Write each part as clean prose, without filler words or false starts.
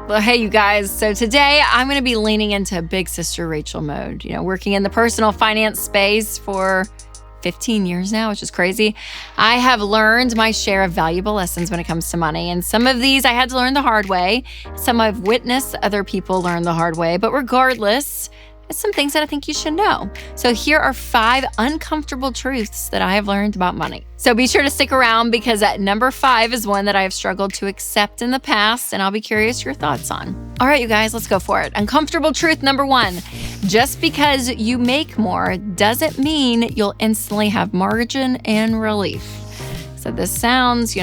Well, hey, you guys. So today I'm going to be leaning into Big Sister Rachel mode, working in the personal finance space for 15 years now, which is crazy. I have learned my share of valuable lessons when it comes to money. And some of these I had to learn the hard way. Some I've witnessed other people learn the hard way. But regardless, it's some things that I think you should know. So here are 5 uncomfortable truths that I have learned about money. So be sure to stick around because at number 5 is one that I have struggled to accept in the past, and I'll be curious your thoughts on. All right, you guys, let's go for it. Uncomfortable truth number 1. Just because you make more doesn't mean you'll instantly have margin and relief. So this sounds,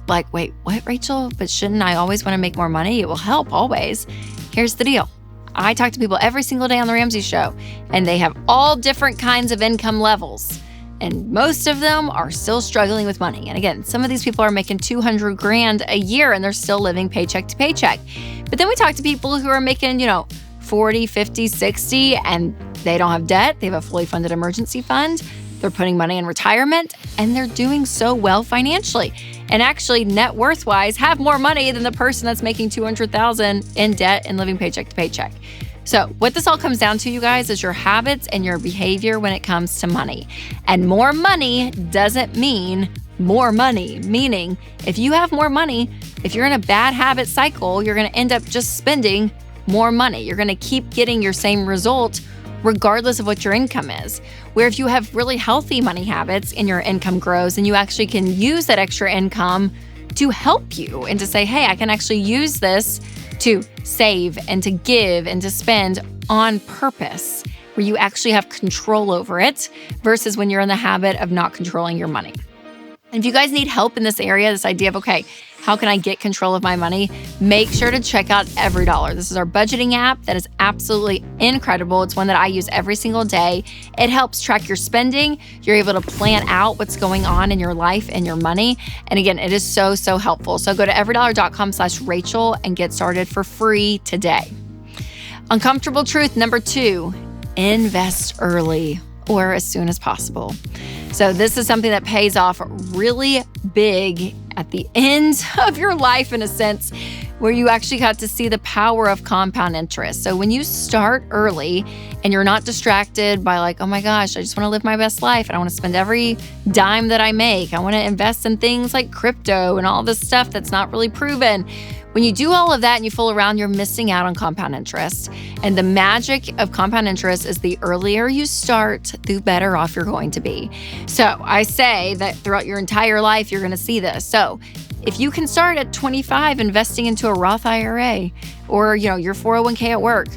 like, wait, what, Rachel? But shouldn't I always want to make more money? It will help always. Here's the deal. I talk to people every single day on The Ramsey Show, and they have all different kinds of income levels. And most of them are still struggling with money. And again, some of these people are making $200,000 a year and they're still living paycheck to paycheck. But then we talk to people who are making, 40, 50, 60, and they don't have debt. They have a fully funded emergency fund. They're putting money in retirement, and they're doing so well financially. And actually, net worth-wise, have more money than the person that's making $200,000 in debt and living paycheck to paycheck. So what this all comes down to, you guys, is your habits and your behavior when it comes to money. And more money doesn't mean more money, meaning if you have more money, if you're in a bad habit cycle, you're going to end up just spending more money. You're going to keep getting your same result regardless of what your income is. Where if you have really healthy money habits and your income grows and you actually can use that extra income to help you and to say, hey, I can actually use this to save and to give and to spend on purpose, where you actually have control over it versus when you're in the habit of not controlling your money. And if you guys need help in this area, this idea of, okay, how can I get control of my money? Make sure to check out EveryDollar. This is our budgeting app that is absolutely incredible. It's one that I use every single day. It helps track your spending. You're able to plan out what's going on in your life and your money. And again, it is so, so helpful. So go to everydollar.com/Rachel and get started for free today. Uncomfortable truth number 2, invest early or as soon as possible. So this is something that pays off really big at the end of your life, in a sense, where you actually got to see the power of compound interest. So when you start early and you're not distracted by like, oh my gosh, I just want to live my best life and I want to spend every dime that I make. I want to invest in things like crypto and all this stuff that's not really proven. When you do all of that and you fool around, you're missing out on compound interest. And the magic of compound interest is the earlier you start, the better off you're going to be. So I say that throughout your entire life, you're going to see this. So if you can start at 25 investing into a Roth IRA or, your 401k at work,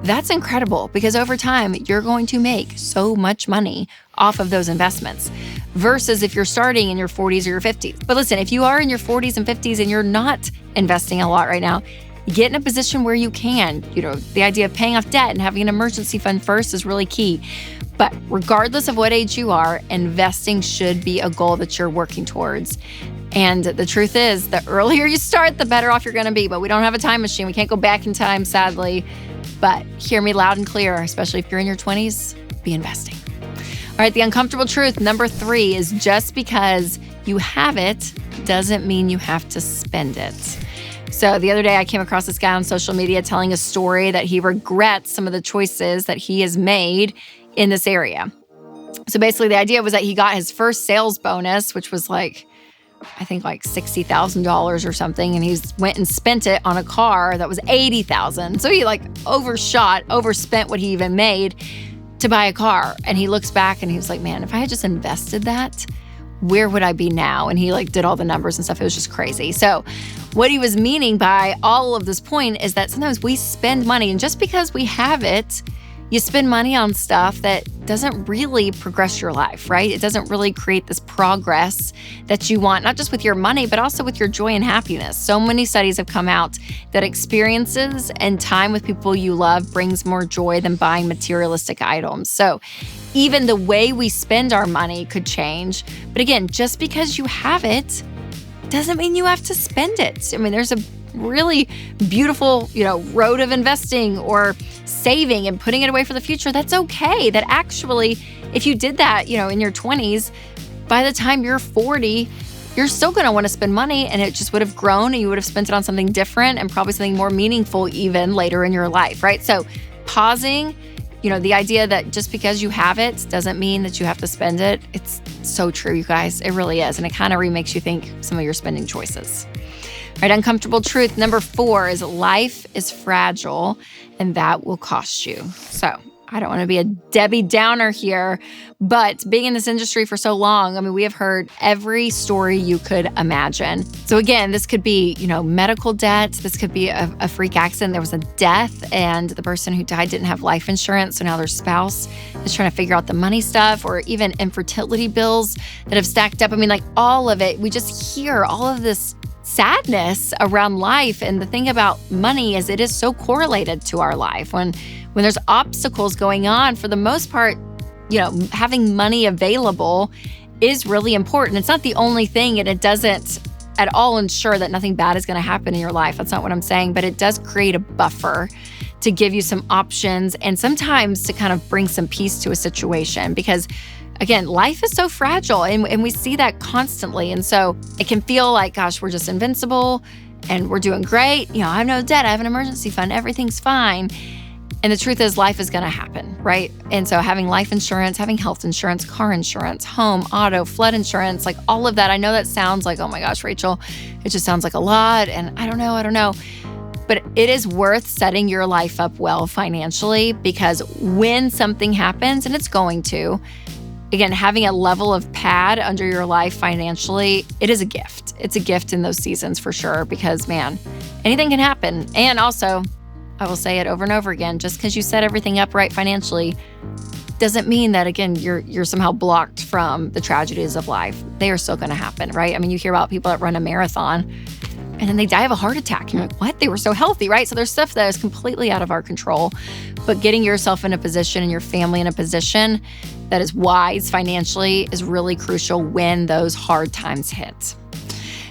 that's incredible because over time, you're going to make so much money off of those investments versus if you're starting in your 40s or your 50s. But listen, if you are in your 40s and 50s and you're not investing a lot right now, get in a position where you can. The idea of paying off debt and having an emergency fund first is really key. But regardless of what age you are, investing should be a goal that you're working towards. And the truth is, the earlier you start, the better off you're going to be. But we don't have a time machine. We can't go back in time, sadly. But hear me loud and clear, especially if you're in your 20s, be investing. All right, the uncomfortable truth number 3 is just because you have it doesn't mean you have to spend it. So the other day I came across this guy on social media telling a story that he regrets some of the choices that he has made in this area. So basically the idea was that he got his first sales bonus, which was I think $60,000 or something. And he went and spent it on a car that was $80,000. So he overspent what he even made to buy a car. And he looks back and he was like, man, if I had just invested that, where would I be now? And he did all the numbers and stuff. It was just crazy. So what he was meaning by all of this point is that sometimes we spend money, and just because we have it, you spend money on stuff that doesn't really progress your life, right? It doesn't really create this progress that you want, not just with your money, but also with your joy and happiness. So many studies have come out that experiences and time with people you love brings more joy than buying materialistic items. So even the way we spend our money could change. But again, just because you have it doesn't mean you have to spend it. I mean, there's a really beautiful, road of investing or saving and putting it away for the future. That's okay. That actually, if you did that, in your 20s, by the time you're 40, you're still going to want to spend money, and it just would have grown and you would have spent it on something different and probably something more meaningful even later in your life, right? So pausing, the idea that just because you have it doesn't mean that you have to spend it. It's so true, you guys. It really is. And it kind of remakes you think some of your spending choices. All right, uncomfortable truth number 4 is life is fragile and that will cost you. So I don't want to be a Debbie Downer here, but being in this industry for so long, we have heard every story you could imagine. So again, this could be, medical debt. This could be a freak accident. There was a death and the person who died didn't have life insurance. So now their spouse is trying to figure out the money stuff, or even infertility bills that have stacked up. All of it. We just hear all of this sadness around life. And the thing about money is it is so correlated to our life. When there's obstacles going on, for the most part, having money available is really important. It's not the only thing, and it doesn't at all ensure that nothing bad is going to happen in your life. That's not what I'm saying, but it does create a buffer to give you some options and sometimes to kind of bring some peace to a situation, because again, life is so fragile and we see that constantly. And so it can feel like, gosh, we're just invincible and we're doing great. I have no debt. I have an emergency fund. Everything's fine. And the truth is life is going to happen, right? And so having life insurance, having health insurance, car insurance, home, auto, flood insurance, all of that. I know that sounds like, oh my gosh, Rachel, it just sounds like a lot. And I don't know. But it is worth setting your life up well financially, because when something happens, and it's going to, again, having a level of pad under your life financially, it is a gift. It's a gift in those seasons for sure, because man, anything can happen. And also, I will say it over and over again, just because you set everything up right financially doesn't mean that, again, you're somehow blocked from the tragedies of life. They are still going to happen, right? You hear about people that run a marathon and then they die of a heart attack. And you're like, what? They were so healthy, right? So there's stuff that is completely out of our control. But getting yourself in a position and your family in a position that is wise financially is really crucial when those hard times hit.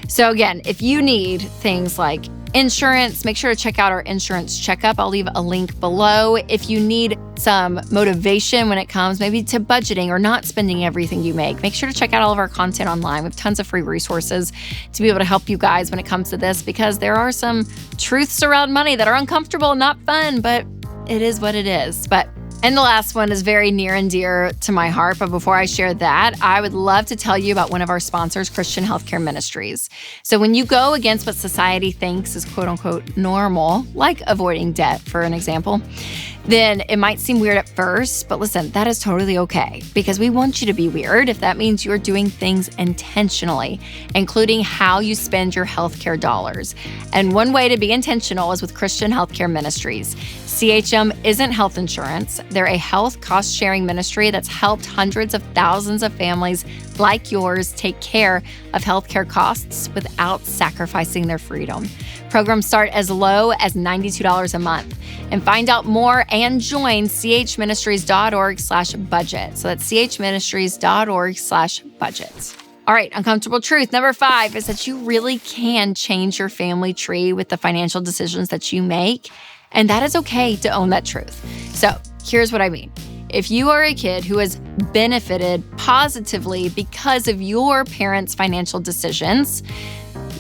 So again, if you need things like insurance, make sure to check out our insurance checkup. I'll leave a link below. If you need some motivation when it comes maybe to budgeting or not spending everything you make sure to check out all of our content online. We have tons of free resources to be able to help you guys when it comes to this, because there are some truths around money that are uncomfortable and not fun, but it is what it is. And the last one is very near and dear to my heart. But before I share that, I would love to tell you about one of our sponsors, Christian Healthcare Ministries. So when you go against what society thinks is quote unquote normal, like avoiding debt, for an example, then it might seem weird at first, but listen, that is totally okay, because we want you to be weird if that means you're doing things intentionally, including how you spend your healthcare dollars. And one way to be intentional is with Christian Healthcare Ministries. CHM isn't health insurance. They're a health cost-sharing ministry that's helped hundreds of thousands of families like yours take care of healthcare costs without sacrificing their freedom. Programs start as low as $92 a month. And find out more and join chministries.org/budget. So that's chministries.org/budget. All right, uncomfortable truth number 5 is that you really can change your family tree with the financial decisions that you make. And that is okay to own that truth. So here's what I mean. If you are a kid who has benefited positively because of your parents' financial decisions,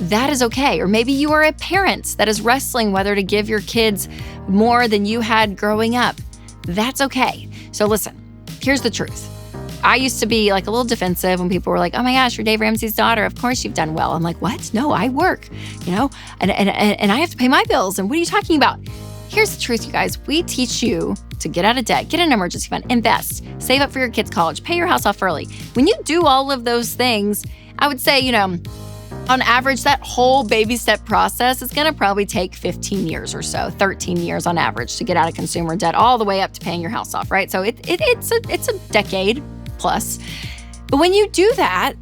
that is okay. Or maybe you are a parent that is wrestling whether to give your kids more than you had growing up. That's okay. So listen, here's the truth. I used to be like a little defensive when people were like, oh my gosh, you're Dave Ramsey's daughter. Of course you've done well. I'm like, what? No, I work, and I have to pay my bills. And what are you talking about? Here's the truth, you guys. We teach you to get out of debt, get an emergency fund, invest, save up for your kids' college, pay your house off early. When you do all of those things, I would say, on average, that whole baby step process is going to probably take 15 years or so, 13 years on average to get out of consumer debt all the way up to paying your house off, right? So it's a decade plus. But when you do that,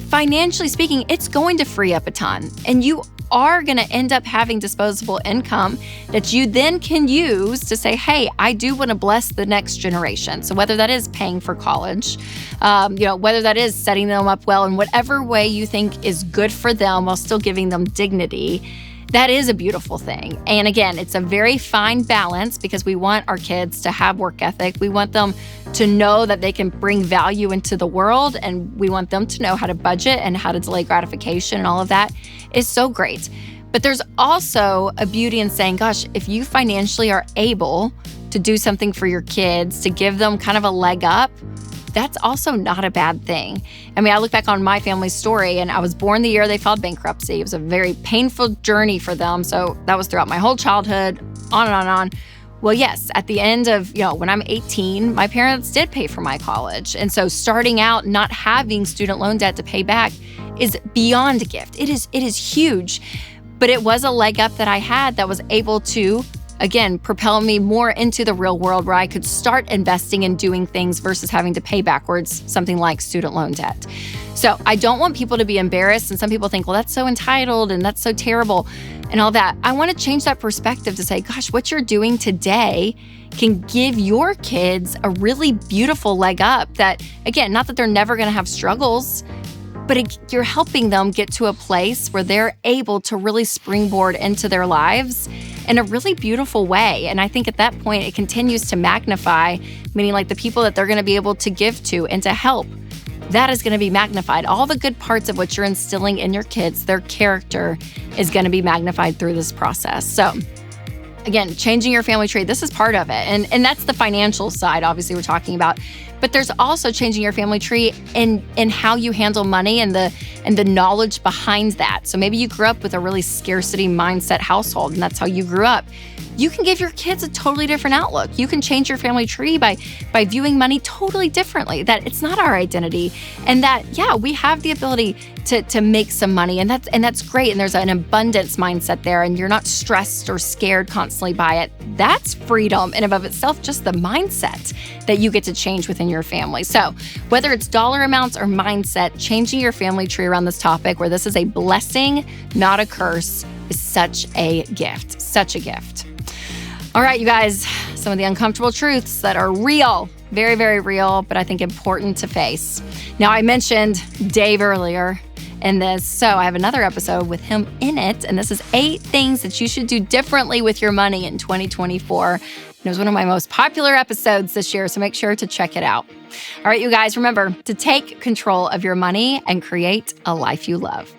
financially speaking, it's going to free up a ton. And you are going to end up having disposable income that you then can use to say, hey, I do want to bless the next generation. So whether that is paying for college, whether that is setting them up well in whatever way you think is good for them while still giving them dignity, that is a beautiful thing. And again, it's a very fine balance because we want our kids to have work ethic. We want them to know that they can bring value into the world, and we want them to know how to budget and how to delay gratification, and all of that is so great. But there's also a beauty in saying, gosh, if you financially are able to do something for your kids, to give them kind of a leg up, that's also not a bad thing. I mean, I look back on my family's story, and I was born the year they filed bankruptcy. It was a very painful journey for them. So that was throughout my whole childhood, on and on and on. Well, yes, at the end of, when I'm 18, my parents did pay for my college. And so starting out not having student loan debt to pay back is beyond a gift. It is huge. But it was a leg up that I had that was able to, again, propel me more into the real world where I could start investing and doing things versus having to pay backwards something like student loan debt. So I don't want people to be embarrassed. And some people think, well, that's so entitled and that's so terrible and all that. I want to change that perspective to say, gosh, what you're doing today can give your kids a really beautiful leg up that, again, not that they're never going to have struggles, but you're helping them get to a place where they're able to really springboard into their lives in a really beautiful way. And I think at that point, it continues to magnify, meaning like the people that they're going to be able to give to and to help, that is going to be magnified. All the good parts of what you're instilling in your kids, their character is going to be magnified through this process. So again, changing your family tree, this is part of it. And that's the financial side, obviously, we're talking about. But there's also changing your family tree in how you handle money and the knowledge behind that. So maybe you grew up with a really scarcity mindset household, and that's how you grew up. You can give your kids a totally different outlook. You can change your family tree by viewing money totally differently, that it's not our identity, and that, yeah, we have the ability to make some money, and that's great. And there's an abundance mindset there, and you're not stressed or scared constantly by it. That's freedom in and of itself, just the mindset that you get to change within your family. So whether it's dollar amounts or mindset, changing your family tree around this topic, where this is a blessing, not a curse, is such a gift, such a gift. All right, you guys, some of the uncomfortable truths that are real, very, very real, but I think important to face. Now, I mentioned Dave earlier in this, so I have another episode with him in it, and this is 8 things that you should do differently with your money in 2024. It was one of my most popular episodes this year, so make sure to check it out. All right, you guys, remember to take control of your money and create a life you love.